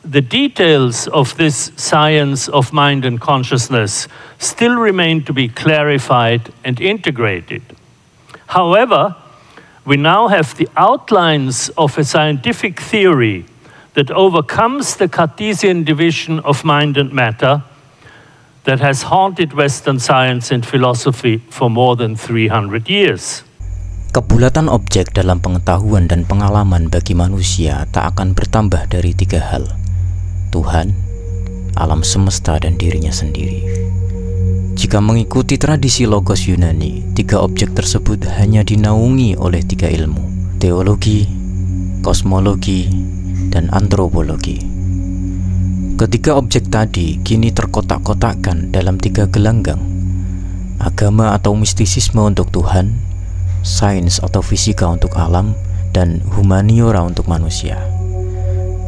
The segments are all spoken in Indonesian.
the details of this science of mind and consciousness still remain to be clarified and integrated. However, we now have the outlines of a scientific theory that overcomes the Cartesian division of mind and matter that has haunted Western science and philosophy for more than 300 years. Kebulatan objek dalam pengetahuan dan pengalaman bagi manusia tak akan bertambah dari tiga hal: Tuhan, alam semesta, dan dirinya sendiri. Jika mengikuti tradisi logos Yunani, tiga objek tersebut hanya dinaungi oleh tiga ilmu: teologi, kosmologi, dan antropologi. Ketiga objek tadi kini terkotak-kotakkan dalam tiga gelanggang: agama atau mistisisme untuk Tuhan, sains atau fisika untuk alam, dan humaniora untuk manusia.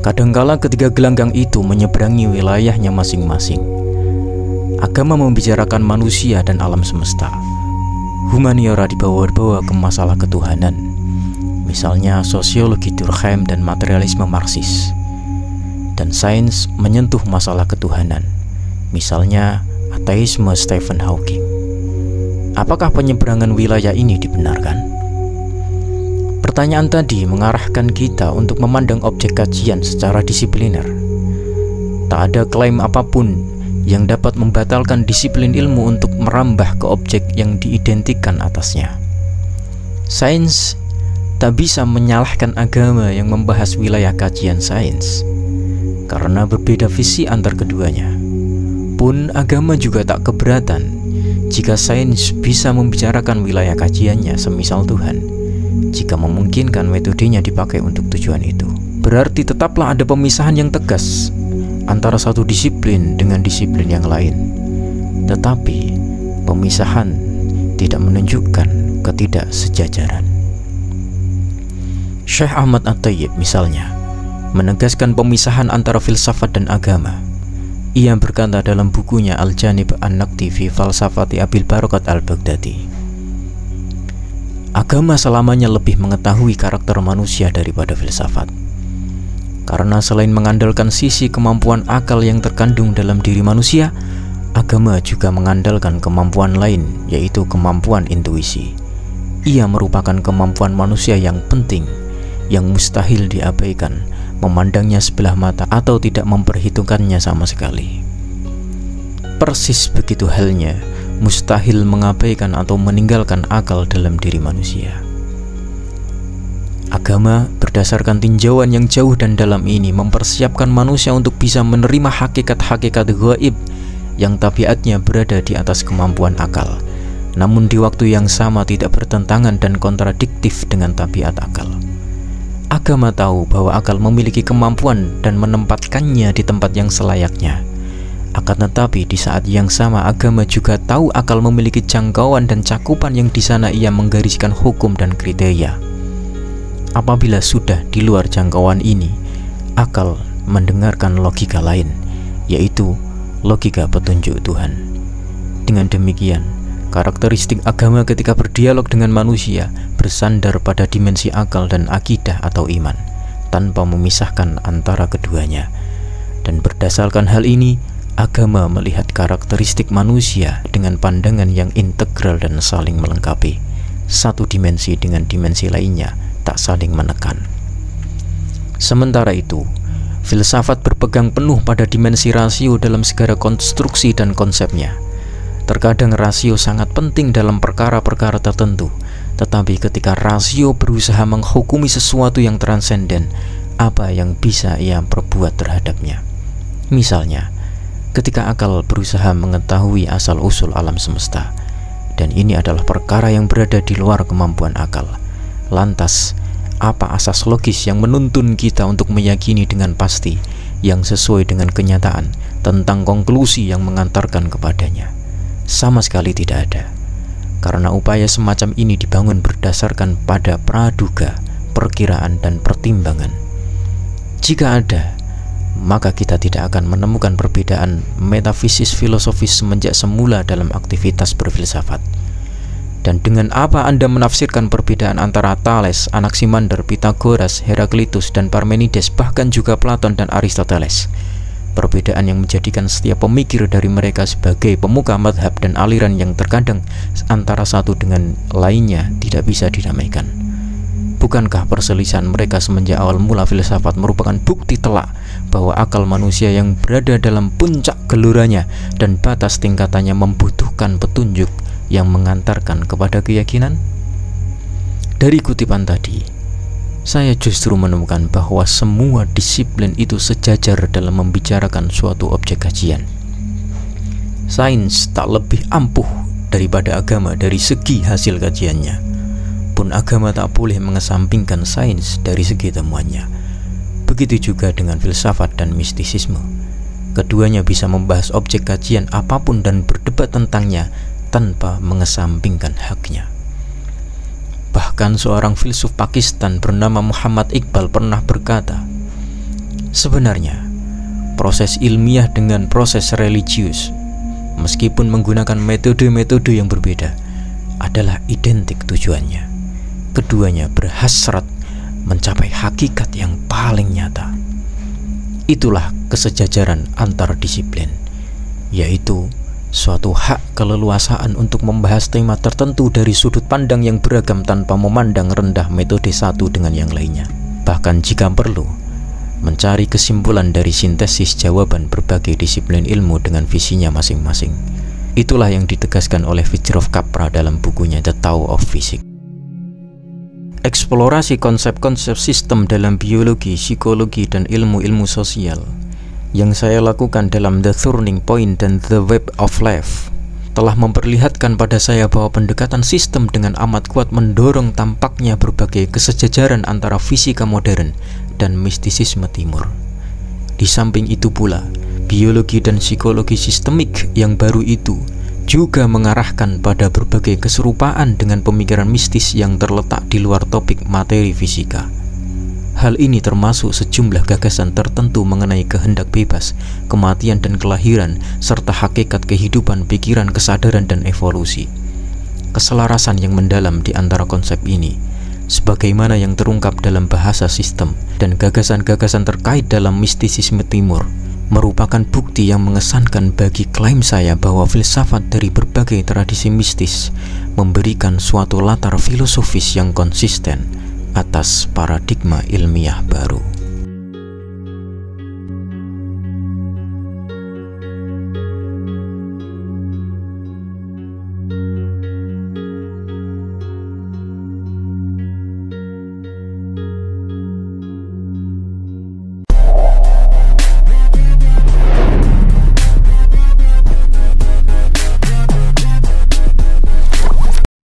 Kadangkala ketiga gelanggang itu menyeberangi wilayahnya masing-masing. Agama membicarakan manusia dan alam semesta. Humaniora dibawa-bawa ke masalah ketuhanan, misalnya sosiologi Durkheim dan materialisme Marxis. Dan sains menyentuh masalah ketuhanan, misalnya ateisme Stephen Hawking. Apakah penyeberangan wilayah ini dibenarkan? Pertanyaan tadi mengarahkan kita untuk memandang objek kajian secara disipliner. Tak ada klaim apapun yang dapat membatalkan disiplin ilmu untuk merambah ke objek yang diidentikan atasnya. Sains tak bisa menyalahkan agama yang membahas wilayah kajian sains, karena berbeda visi antar keduanya. Pun agama juga tak keberatan jika sains bisa membicarakan wilayah kajiannya, semisal Tuhan, jika memungkinkan metodenya dipakai untuk tujuan itu. Berarti tetaplah ada pemisahan yang tegas antara satu disiplin dengan disiplin yang lain. Tetapi pemisahan tidak menunjukkan ketidaksejajaran. Syekh Ahmad At-Tayyib misalnya menegaskan pemisahan antara filsafat dan agama. Ia berkata dalam bukunya Al-Janib An-Naqdi fi Falsafati Abil Barakat Al-Baghdadi, agama selamanya lebih mengetahui karakter manusia daripada filsafat. Karena selain mengandalkan sisi kemampuan akal yang terkandung dalam diri manusia, agama juga mengandalkan kemampuan lain, yaitu kemampuan intuisi. Ia merupakan kemampuan manusia yang penting, yang mustahil diabaikan, memandangnya sebelah mata atau tidak memperhitungkannya sama sekali. Persis begitu halnya mustahil mengabaikan atau meninggalkan akal dalam diri manusia. Agama berdasarkan tinjauan yang jauh dan dalam ini mempersiapkan manusia untuk bisa menerima hakikat-hakikat gaib yang tabiatnya berada di atas kemampuan akal, namun di waktu yang sama tidak bertentangan dan kontradiktif dengan tabiat akal. Agama tahu bahwa akal memiliki kemampuan dan menempatkannya di tempat yang selayaknya. Akan tetapi di saat yang sama agama juga tahu akal memiliki jangkauan dan cakupan yang di sana ia menggariskan hukum dan kriteria. Apabila sudah di luar jangkauan ini, akal mendengarkan logika lain, yaitu logika petunjuk Tuhan. Dengan demikian, karakteristik agama ketika berdialog dengan manusia bersandar pada dimensi akal dan akidah atau iman, tanpa memisahkan antara keduanya. Dan berdasarkan hal ini, agama melihat karakteristik manusia dengan pandangan yang integral dan saling melengkapi. Satu dimensi dengan dimensi lainnya tak saling menekan. Sementara itu, filsafat berpegang penuh pada dimensi rasio dalam segala konstruksi dan konsepnya. Terkadang rasio sangat penting dalam perkara-perkara tertentu, tetapi ketika rasio berusaha menghukumi sesuatu yang transenden, apa yang bisa ia perbuat terhadapnya? Misalnya, ketika akal berusaha mengetahui asal-usul alam semesta, dan ini adalah perkara yang berada di luar kemampuan akal. Lantas, apa asas logis yang menuntun kita untuk meyakini dengan pasti yang sesuai dengan kenyataan tentang konklusi yang mengantarkan kepadanya? Sama sekali tidak ada, karena upaya semacam ini dibangun berdasarkan pada praduga, perkiraan, dan pertimbangan. Jika ada, maka kita tidak akan menemukan perbedaan metafisis filosofis semenjak semula dalam aktivitas berfilsafat. Dan dengan apa Anda menafsirkan perbedaan antara Thales, Anaximander, Pythagoras, Heraklitus, dan Parmenides, bahkan juga Platon dan Aristoteles? Perbedaan yang menjadikan setiap pemikir dari mereka sebagai pemuka madhab dan aliran yang terkadang antara satu dengan lainnya tidak bisa didamaikan. Bukankah perselisihan mereka semenjak awal mula filsafat merupakan bukti telak bahwa akal manusia yang berada dalam puncak geloranya dan batas tingkatannya membutuhkan petunjuk yang mengantarkan kepada keyakinan? Dari kutipan tadi, saya justru menemukan bahwa semua disiplin itu sejajar dalam membicarakan suatu objek kajian. Sains tak lebih ampuh daripada agama dari segi hasil kajiannya. Pun agama tak boleh mengesampingkan sains dari segi temuannya. Begitu juga dengan filsafat dan mistisisme. Keduanya bisa membahas objek kajian apapun dan berdebat tentangnya tanpa mengesampingkan haknya. Bahkan seorang filsuf Pakistan bernama Muhammad Iqbal pernah berkata, sebenarnya proses ilmiah dengan proses religius, meskipun menggunakan metode-metode yang berbeda, adalah identik tujuannya. Keduanya berhasrat mencapai hakikat yang paling nyata. Itulah kesejajaran antar disiplin, yaitu suatu hak keleluasaan untuk membahas tema tertentu dari sudut pandang yang beragam tanpa memandang rendah metode satu dengan yang lainnya. Bahkan jika perlu, mencari kesimpulan dari sintesis jawaban berbagai disiplin ilmu dengan visinya masing-masing. Itulah yang ditegaskan oleh Fritjof Capra dalam bukunya The Tao of Physics. Eksplorasi konsep-konsep sistem dalam biologi, psikologi, dan ilmu-ilmu sosial yang saya lakukan dalam The Turning Point dan The Web of Life telah memperlihatkan pada saya bahwa pendekatan sistem dengan amat kuat mendorong tampaknya berbagai kesejajaran antara fisika modern dan mistisisme timur. Di samping itu pula, biologi dan psikologi sistemik yang baru itu juga mengarahkan pada berbagai keserupaan dengan pemikiran mistis yang terletak di luar topik materi fisika. Hal ini termasuk sejumlah gagasan tertentu mengenai kehendak bebas, kematian dan kelahiran, serta hakikat kehidupan, pikiran, kesadaran, dan evolusi. Keselarasan yang mendalam di antara konsep ini, sebagaimana yang terungkap dalam bahasa sistem dan gagasan-gagasan terkait dalam mistisisme timur, merupakan bukti yang mengesankan bagi klaim saya bahwa filsafat dari berbagai tradisi mistis memberikan suatu latar filosofis yang konsisten atas paradigma ilmiah baru.